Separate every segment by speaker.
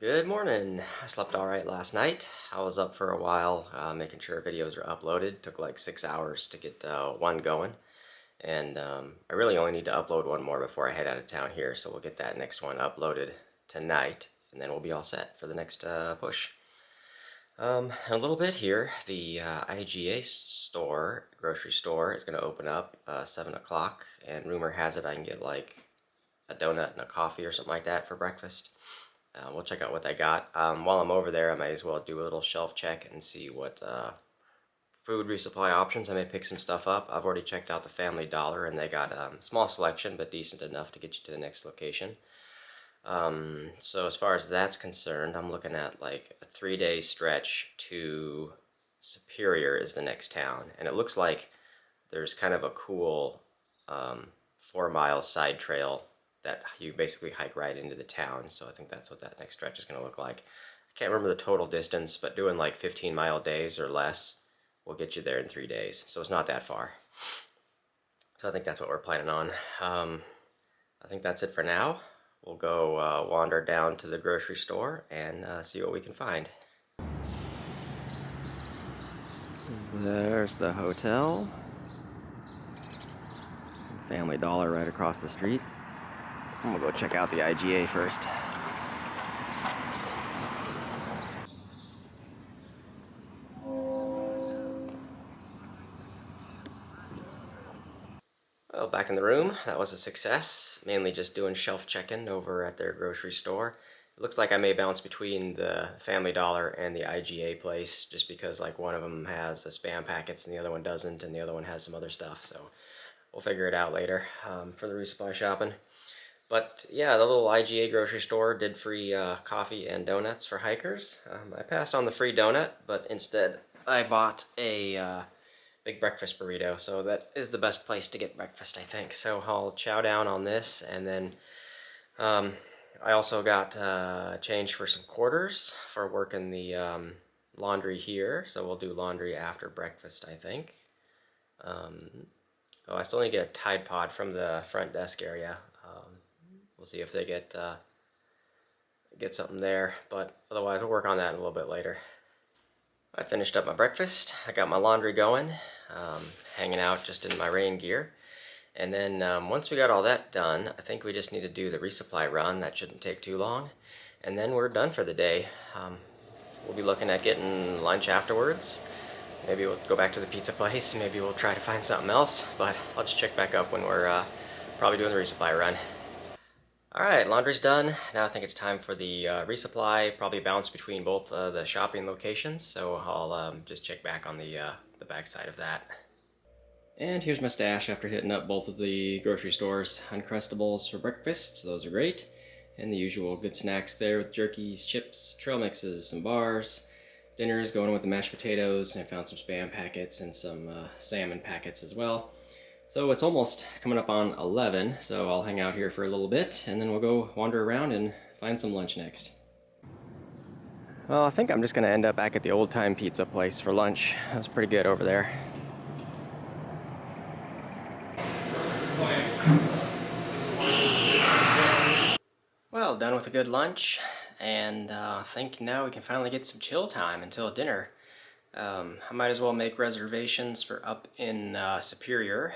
Speaker 1: Good morning. I slept all right last night. I was up for a while, making sure videos are uploaded. Took like 6 hours to get one going. And I really only need to upload one more before I head out of town here. So we'll get that next one uploaded tonight. And then we'll be all set for the next push. A little bit here. The IGA store, grocery store, is going to open up 7 o'clock. And rumor has it I can get like a donut and a coffee or something like that for breakfast. We'll check out what they got. While I'm over there, I might as well do a little shelf check and see what food resupply options. I may pick some stuff up. I've already checked out the Family Dollar, and they got a small selection, but decent enough to get you to the next location. So as far as that's concerned, I'm looking at like a 3-day stretch to Superior is the next town. And it looks like there's kind of a cool 4-mile side trail that you basically hike right into the town. So I think that's what that next stretch is going to look like. I can't remember the total distance, but doing like 15-mile days or less will get you there in 3 days. So it's not that far. So I think that's what we're planning on. I think that's it for now. We'll go wander down to the grocery store and see what we can find. There's the hotel. Family Dollar right across the street. I'm gonna go check out the IGA first. Well, back in the room, that was a success. Mainly just doing shelf check-in over at their grocery store. It looks like I may bounce between the Family Dollar and the IGA place just because like one of them has the Spam packets and the other one doesn't, and the other one has some other stuff, so we'll figure it out later for the resupply shopping. But yeah, the little IGA grocery store did free coffee and donuts for hikers. I passed on the free donut, but instead I bought a big breakfast burrito. So that is the best place to get breakfast, I think. So I'll chow down on this, and then I also got change for some quarters for working the laundry here. So we'll do laundry after breakfast, I think. I still need to get a Tide Pod from the front desk area. We'll see if they get something there, but otherwise we'll work on that a little bit later. I finished up my breakfast. I got my laundry going, hanging out just in my rain gear. And then once we got all that done, I think we just need to do the resupply run. That shouldn't take too long. And then we're done for the day. We'll be looking at getting lunch afterwards. Maybe we'll go back to the pizza place. Maybe we'll try to find something else, but I'll just check back up when we're probably doing the resupply run. Alright, laundry's done. Now I think it's time for the resupply. Probably bounce between both the shopping locations, so I'll just check back on the back side of that. And here's my stash after hitting up both of the grocery stores. Uncrustables for breakfast, so those are great. And the usual good snacks there with jerkies, chips, trail mixes, some bars. Dinner is going with the mashed potatoes, and I found some Spam packets and some salmon packets as well. So it's almost coming up on 11, so I'll hang out here for a little bit, and then we'll go wander around and find some lunch next. Well, I think I'm just going to end up back at the Old Time Pizza place for lunch. That was pretty good over there. Well, done with a good lunch, and I think now we can finally get some chill time until dinner. I might as well make reservations for up in Superior.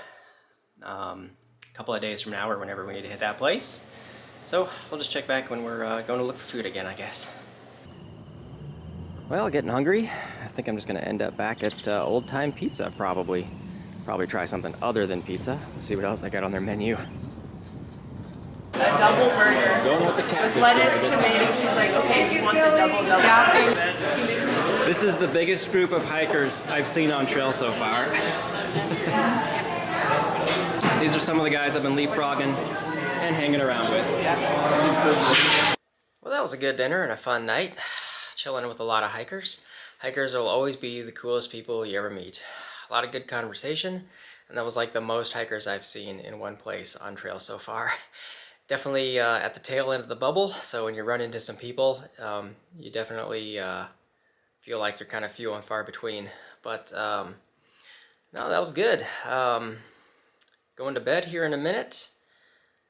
Speaker 1: A couple of days from now or whenever we need to hit that place. So we'll just check back when we're going to look for food again, I guess. Well, getting hungry. I think I'm just going to end up back at Old Time Pizza, probably. Probably try something other than pizza. Let's see what else they got on their menu.
Speaker 2: A double burger.
Speaker 1: Going with the catfish.
Speaker 2: With lettuce, tomato. She's like, okay, you want the double. Yeah.
Speaker 1: This is the biggest group of hikers I've seen on trail so far. These are some of the guys I've been leapfrogging and hanging around with. Well, that was a good dinner and a fun night. Chilling with a lot of hikers. Hikers will always be the coolest people you ever meet. A lot of good conversation, and that was like the most hikers I've seen in one place on trail so far. Definitely at the tail end of the bubble, so when you run into some people, you definitely feel like you're kind of few and far between. But no, that was good. Going to bed here in a minute.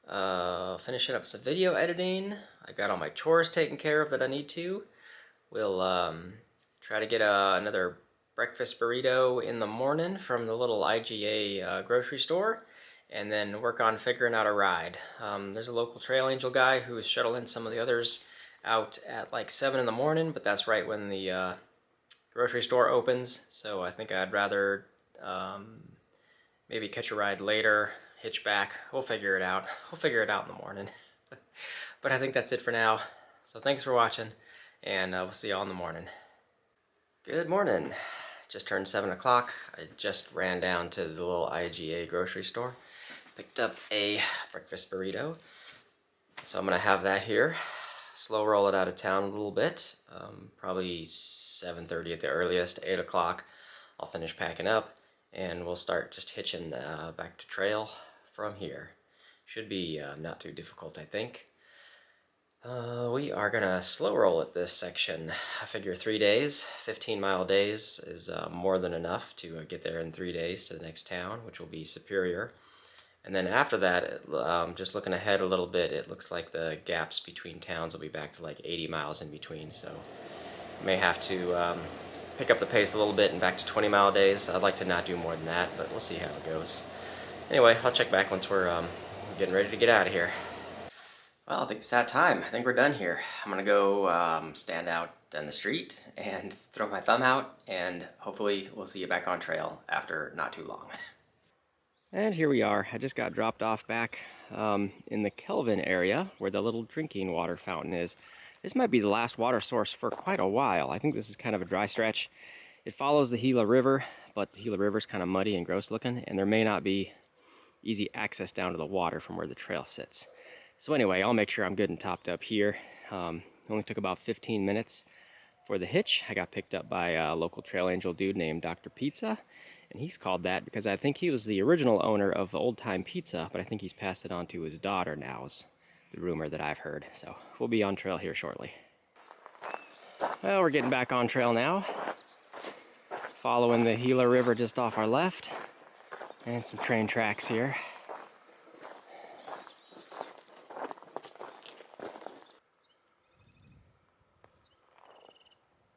Speaker 1: Finishing up some video editing. I got all my chores taken care of that I need to. We'll try to get another breakfast burrito in the morning from the little IGA grocery store, and then work on figuring out a ride. There's a local trail angel guy who is shuttling some of the others out at like 7 in the morning, but that's right when the grocery store opens, so I think I'd rather maybe catch a ride later, hitch back. We'll figure it out. We'll figure it out in the morning. But I think that's it for now. So thanks for watching, and we'll see y'all in the morning. Good morning. Just turned 7 o'clock. I just ran down to the little IGA grocery store, picked up a breakfast burrito. So I'm gonna have that here. Slow roll it out of town a little bit. Probably 7:30 at the earliest, 8 o'clock. I'll finish packing up, and we'll start just hitching back to trail from here. Should be not too difficult, I think. We are gonna slow roll at this section. I figure 3 days, 15-mile days is more than enough to get there in 3 days to the next town, which will be Superior. And then after that, just looking ahead a little bit, it looks like the gaps between towns will be back to like 80 miles in between, so may have to pick up the pace a little bit and back to 20-mile days. I'd like to not do more than that, but we'll see how it goes. Anyway, I'll check back once we're getting ready to get out of here. Well, I think it's that time. I think we're done here. I'm gonna go stand out on the street and throw my thumb out, and hopefully we'll see you back on trail after not too long. And here we are. I just got dropped off back in the Kelvin area where the little drinking water fountain is. This might be the last water source for quite a while. I think this is kind of a dry stretch. It follows the Gila River, but the Gila River is kind of muddy and gross looking, and there may not be easy access down to the water from where the trail sits. So anyway, I'll make sure I'm good and topped up here. It only took about 15 minutes for the hitch. I got picked up by a local trail angel dude named Dr. Pizza. And he's called that because I think he was the original owner of Old Time Pizza, but I think he's passed it on to his daughter now, is the rumor that I've heard. So we'll be on trail here shortly. Well, we're getting back on trail now. Following the Gila River just off our left. And some train tracks here.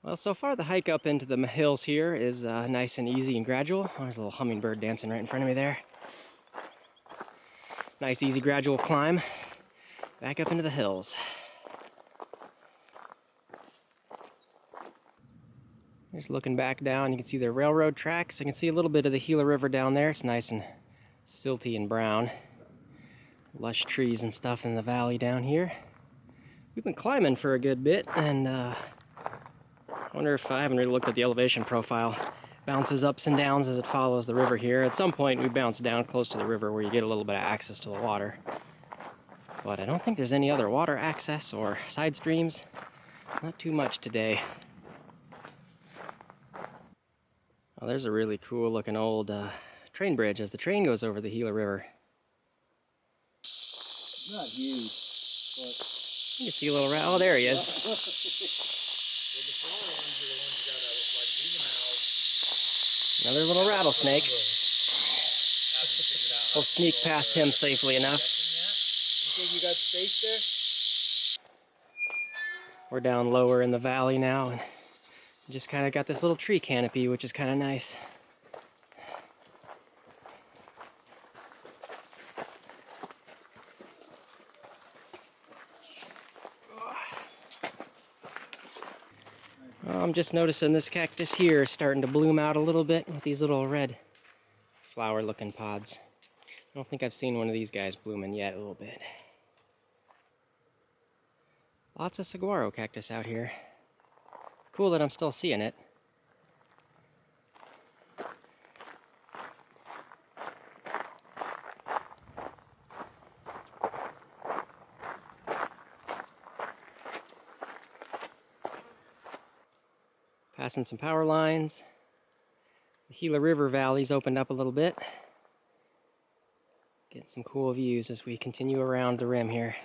Speaker 1: Well, so far the hike up into the hills here is nice and easy and gradual. Oh, there's a little hummingbird dancing right in front of me there. Nice, easy, gradual climb back up into the hills. Just looking back down, you can see the railroad tracks. I can see a little bit of the Gila River down there. It's nice and silty and brown. Lush trees and stuff in the valley down here. We've been climbing for a good bit, and I wonder if I haven't really looked at the elevation profile. Bounces ups and downs as it follows the river here. At some point we bounce down close to the river where you get a little bit of access to the water. But I don't think there's any other water access or side streams. Not too much today. Well, there's a really cool looking old train bridge as the train goes over the Gila River.
Speaker 3: Not huge, but...
Speaker 1: You can see a little oh, there he is. Another little rattlesnake. We'll sneak past him safely enough.
Speaker 3: You think you got space there?
Speaker 1: We're down lower in the valley now, and just kind of got this little tree canopy, which is kind of nice. I'm just noticing this cactus here is starting to bloom out a little bit with these little red flower-looking pods. I don't think I've seen one of these guys blooming yet a little bit. Lots of saguaro cactus out here. Cool that I'm still seeing it. Passing some power lines. The Gila River valley's opened up a little bit. Getting some cool views as we continue around the rim here.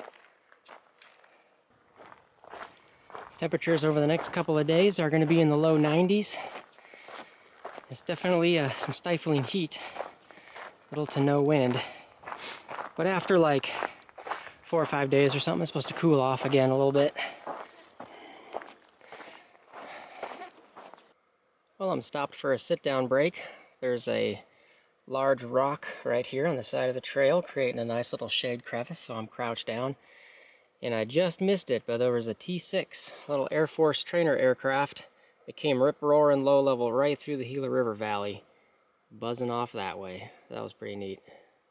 Speaker 1: Temperatures over the next couple of days are going to be in the low 90s. It's definitely some stifling heat. Little to no wind. But after like
Speaker 4: 4 or 5 days or something. It's supposed to cool off again a little bit. Well, I'm stopped for a sit-down break. There's a large rock right here on the side of the trail, creating a nice little shade crevice, so I'm crouched down. And I just missed it, but there was a T-6, little Air Force trainer aircraft that came rip-roaring low level right through the Gila River Valley, buzzing off that way. That was pretty neat.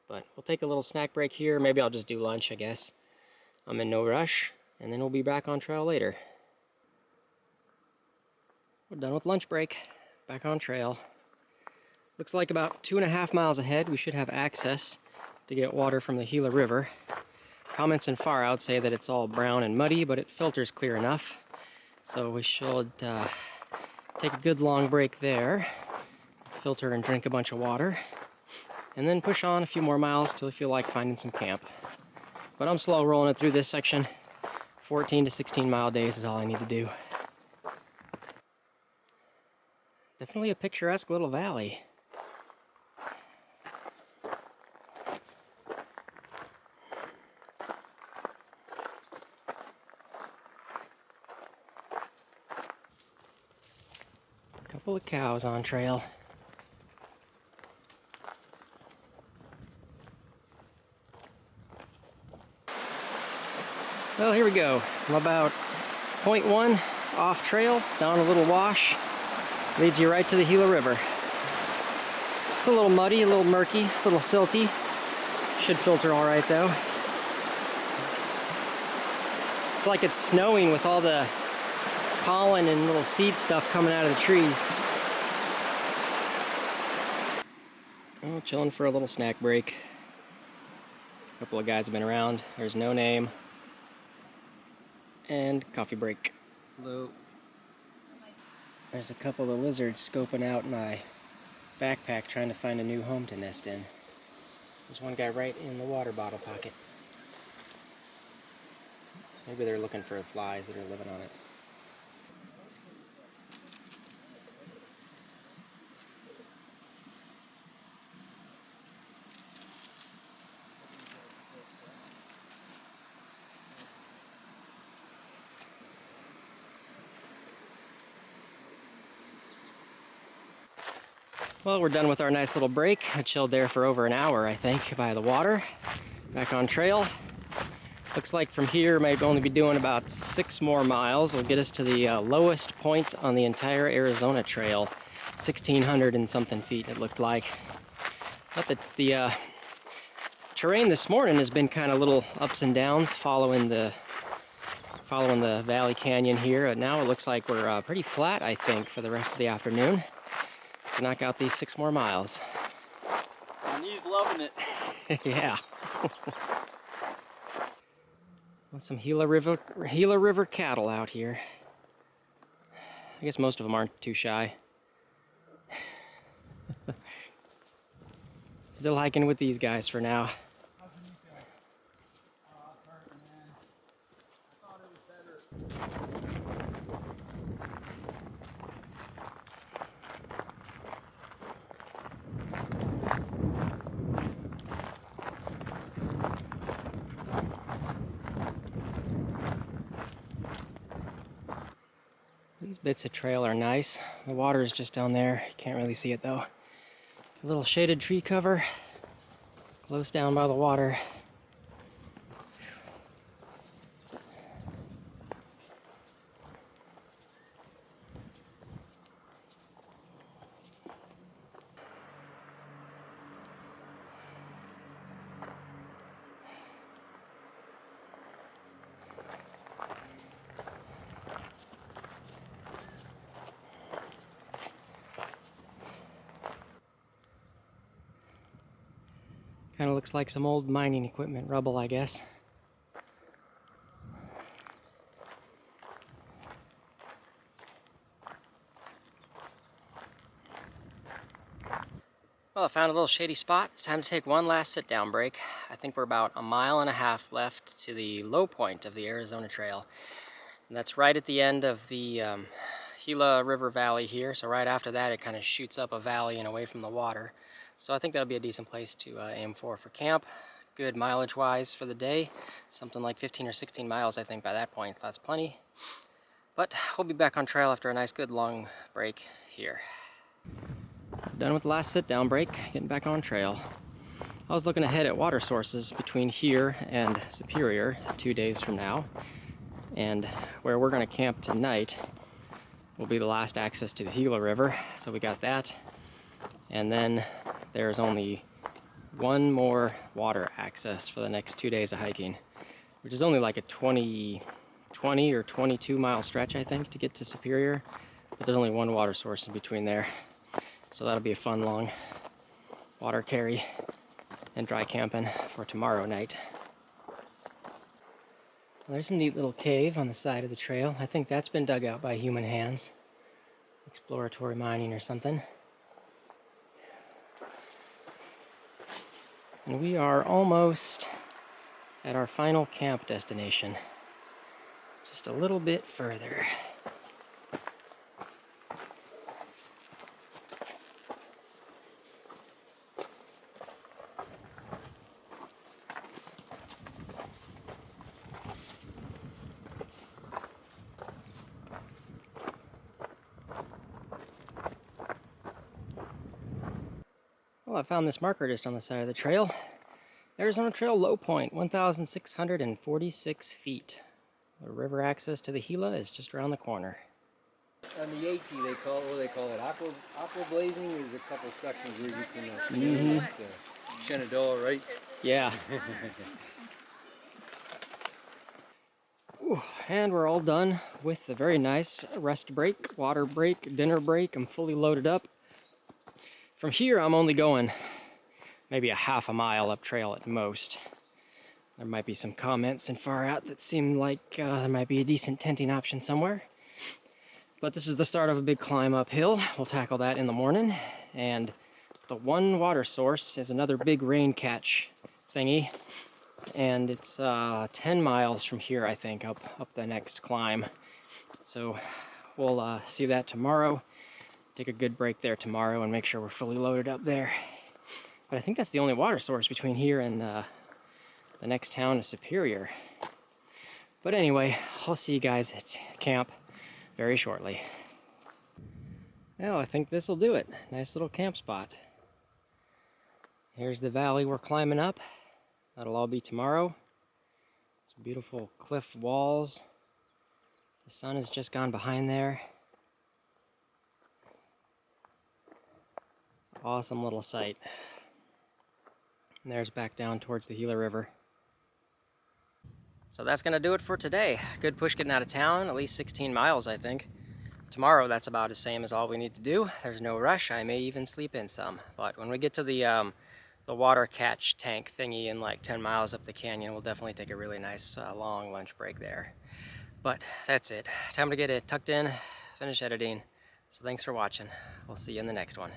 Speaker 4: But we'll take a little snack break here. Maybe I'll just do lunch, I guess. I'm in no rush, and then we'll be back on trail later. We're done with lunch break. Back on trail. Looks like about 2.5 miles ahead we should have access to get water from the Gila River. Comments and far out say that it's all brown and muddy, but it filters clear enough. So we should take a good long break there, filter and drink a bunch of water, and then push on a few more miles till we feel like finding some camp. But I'm slow rolling it through this section. 14 to 16 mile days is all I need to do. Definitely a picturesque little valley. Couple of cows on trail. Well, here we go. I'm about 0.1 off trail, down a little wash. Leads you right to the Gila River. It's a little muddy, a little murky, a little silty. Should filter all right though. It's like it's snowing with all the pollen and little seed stuff coming out of the trees. Oh, chilling for a little snack break. A couple of guys have been around. There's No Name. And coffee break. Hello. There's a couple of lizards scoping out my backpack trying to find a new home to nest in. There's one guy right in the water bottle pocket. Maybe they're looking for flies that are living on it. Well, we're done with our nice little break. I chilled there for over an hour, I think, by the water. Back on trail. Looks like from here, might only be doing about 6 more miles. Will get us to the lowest point on the entire Arizona Trail. 1,600 and something feet, it looked like. But the terrain this morning has been kind of little ups and downs following the Valley Canyon here. Now it looks like we're pretty flat, I think, for the rest of the afternoon. To knock out these 6 more miles.
Speaker 3: And he's loving it.
Speaker 4: Yeah. With some Gila River cattle out here. I guess most of them aren't too shy. Still hiking with these guys for now. These bits of trail are nice. The water is just down there. You can't really see it though. A little shaded tree cover, close down by the water. Kind of looks like some old mining equipment rubble, I guess. Well, I found a little shady spot. It's time to take one last sit-down break. I think we're about 1.5 miles left to the low point of the Arizona Trail. And that's right at the end of the Gila River Valley here. So right after that, it kind of shoots up a valley and away from the water. So I think that'll be a decent place to aim for camp. good mileage-wise for the day. Something like 15 or 16 miles, I think, by that point. That's plenty. But we'll be back on trail after a nice, good, long break here. Done with the last sit-down break, getting back on trail. I was looking ahead at water sources between here and Superior 2 days from now. And where we're going to camp tonight will be the last access to the Gila River. So we got that. And then there's only one more water access for the next 2 days of hiking, which is only like a 20 or 22 mile stretch, I think, to get to Superior. But there's only one water source in between there. So that'll be a fun long water carry and dry camping for tomorrow night. There's a neat little cave on the side of the trail. I think that's been dug out by human hands. Exploratory mining or something. And we are almost at our final camp destination. Just a little bit further. Well, I found this marker just on the side of the trail. Arizona Trail low point, 1,646 feet. The river access to the Gila is just around the corner.
Speaker 3: On the AT, they call it? Aqua blazing. There's a couple sections where you can Shenandoah, right?
Speaker 4: Yeah. Ooh, and we're all done with a very nice rest break, water break, dinner break. I'm fully loaded up. From here, I'm only going maybe a half a mile up trail at most. There might be some comments and far out that seem like there might be a decent tenting option somewhere. But this is the start of a big climb uphill. We'll tackle that in the morning. And the one water source is another big rain catch thingy. And it's 10 miles from here, I think, up the next climb. So we'll see that tomorrow. Take a good break there tomorrow and make sure we're fully loaded up there. But I think that's the only water source between here and the next town is Superior. But anyway, I'll see you guys at camp very shortly. Well, I think this will do it. Nice little camp spot. Here's the valley we're climbing up. That'll all be tomorrow. Some beautiful cliff walls. The sun has just gone behind there. Awesome little sight. And there's back down towards the Gila River. So that's gonna do it for today. Good push getting out of town, at least 16 miles, I think. Tomorrow, that's about the same as all we need to do. There's no rush. I may even sleep in some. But when we get to the water catch tank thingy in like 10 miles up the canyon, we'll definitely take a really nice long lunch break there. But that's it. Time to get it tucked in, finish editing. So thanks for watching. We'll see you in the next one.